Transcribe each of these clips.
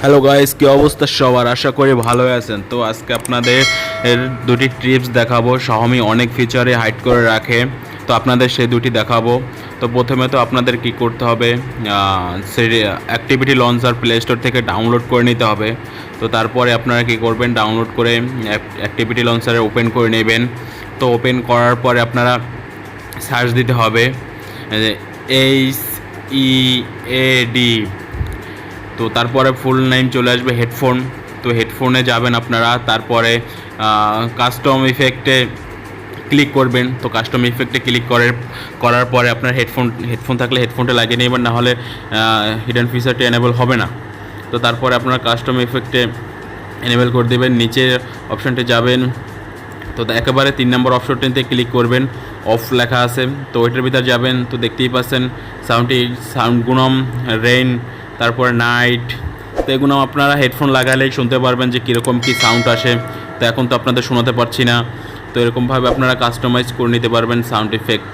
Hello guys, কি অবস্থা সবার? আশা করি ভালোই আছেন। তো আজকে আপনাদের দুটি ট্রিপস দেখাবো। Xiaomi অনেক ফিচারে হাইড করে রাখে, তো আপনাদের সেই দুটি দেখাবো। তো প্রথমে তো আপনাদের কি করতে হবে, অ্যাক্টিভিটি লঞ্চার প্লে স্টোর থেকে ডাউনলোড করে নিতে হবে। তো তারপরে আপনারা কি করবেন, ডাউনলোড করে অ্যাক্টিভিটি লঞ্চারে ওপেন করে নেবেন। তো ওপেন করার পরে আপনারা সার্চ দিতে হবে HEAD। তো তারপরে ফুল নেম চলে আসবে হেডফোন। তো হেডফোনে যাবেন আপনারা, তারপরে কাস্টম ইফেক্টে ক্লিক করবেন। তো কাস্টম ইফেক্টে ক্লিক করার পরে আপনার হেডফোন থাকলে হেডফোনটা লাগিয়ে নেবেন, না হলে হিডেন ফিচারটি এনেবল হবে না। তো তারপরে আপনারা কাস্টম ইফেক্টে এনেবল করে দেবেন, নিচের অপশানটি যাবেন। তো একেবারে 3 নম্বর অপশনটিতে ক্লিক করবেন, অফ লেখা আছে, তো ওইটার ভিতর যাবেন। তো দেখতেই পাচ্ছেন সাউন্ড গুণম, রেইন, তারপরে নাইট। তো এগুলো আপনারা হেডফোন লাগালেই শুনতে পারবেন যে কীরকম কী সাউন্ড আসে। তো এখন তো আপনাদের শোনাতে পারছি না। তো এরকমভাবে আপনারা কাস্টমাইজ করে নিতে পারবেন সাউন্ড ইফেক্ট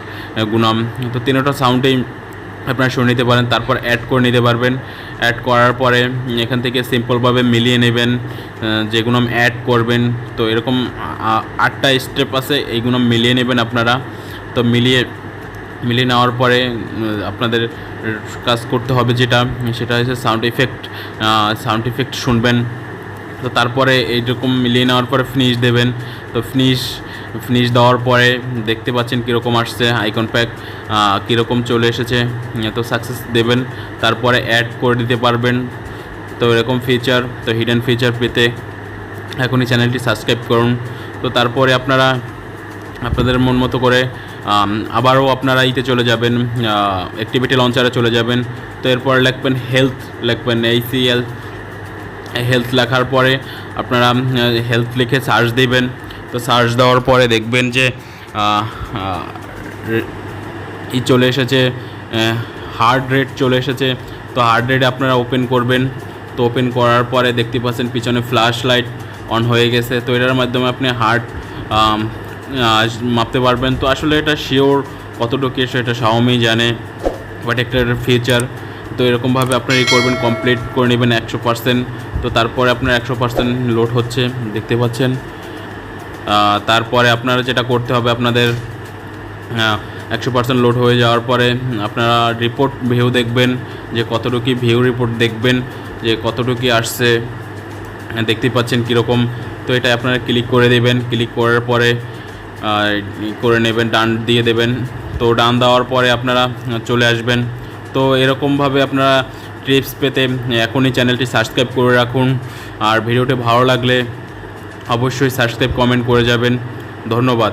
গুণম। তো তিনটা সাউন্ডেই আপনারা শুনে নিতে পারেন, তারপর অ্যাড করে নিতে পারবেন। অ্যাড করার পরে এখান থেকে সিম্পলভাবে মিলিয়ে নেবেন যেগুলো অ্যাড করবেন। তো এরকম 8টা স্টেপ আছে, এইগুলো মিলিয়ে নেবেন আপনারা। তো মিলিয়ে নেওয়ার পরে আপনাদের কাজ করতে হবে সেটা হচ্ছে সাউন্ড ইফেক্ট শুনবেন। তো তারপরে এইরকম মিলিয়ে নেওয়ার পরে ফিনিশ দেবেন। তো ফিনিশ দেওয়ার পরে দেখতে পাচ্ছেন কীরকম আসছে, আইকন প্যাক কীরকম চলে এসেছে। তো সাকসেস দেবেন, তারপরে অ্যাড করে দিতে পারবেন। তো এরকম ফিচার, তো হিডেন ফিচার পেতে এখনই চ্যানেলটি সাবস্ক্রাইব করুন। তো তারপরে আপনারা আপনাদের মন মতো করে আবারও আপনারা চলে যাবেন, অ্যাক্টিভিটি লঞ্চারে চলে যাবেন। তো এরপর লিখবেন HEAL। হেলথ লেখার পরে আপনারা হেলথ লিখে সার্চ দেবেন। তো সার্চ দেওয়ার পরে দেখবেন যে চলে এসেছে, হার্ট রেট চলে এসেছে। তো হার্ট রেট আপনারা ওপেন করবেন। তো ওপেন করার পরে দেখতে পাচ্ছেন পিছনে ফ্ল্যাশ লাইট অন হয়ে গেছে। তো এটার মাধ্যমে আপনি হার্ট মাপতে পারবেন। তো আসলে এটা শিওর কতটুকু সেটা Xiaomi জানে, বাট একটা ফিচার। তো এরকমভাবে আপনারা করবেন, কমপ্লিট করে নেবেন 100%। তো তারপরে আপনার 100% লোড হচ্ছে, দেখতে পাচ্ছেন। তারপরে আপনারা যেটা করতে হবে, আপনাদের 100% লোড হয়ে যাওয়ার পরে আপনারা রিপোর্ট ভিউ দেখবেন, যে কতটুকু ভিউ রিপোর্ট দেখবেন যে কতটুকু আসছে, দেখতে পাচ্ছেন কীরকম। তো এটা আপনারা ক্লিক করে দেবেন, ক্লিক করার পরে করে নেবেন, ডান দিয়ে দেবেন। তো ডান দেওয়ার পরে আপনারা চলে আসবেন। তো এরকমভাবে আপনারা টিপস পেতে এখনই চ্যানেলটি সাবস্ক্রাইব করে রাখুন। আর ভিডিওটি ভালো লাগলে অবশ্যই সাবস্ক্রাইব, কমেন্ট করে যাবেন। ধন্যবাদ।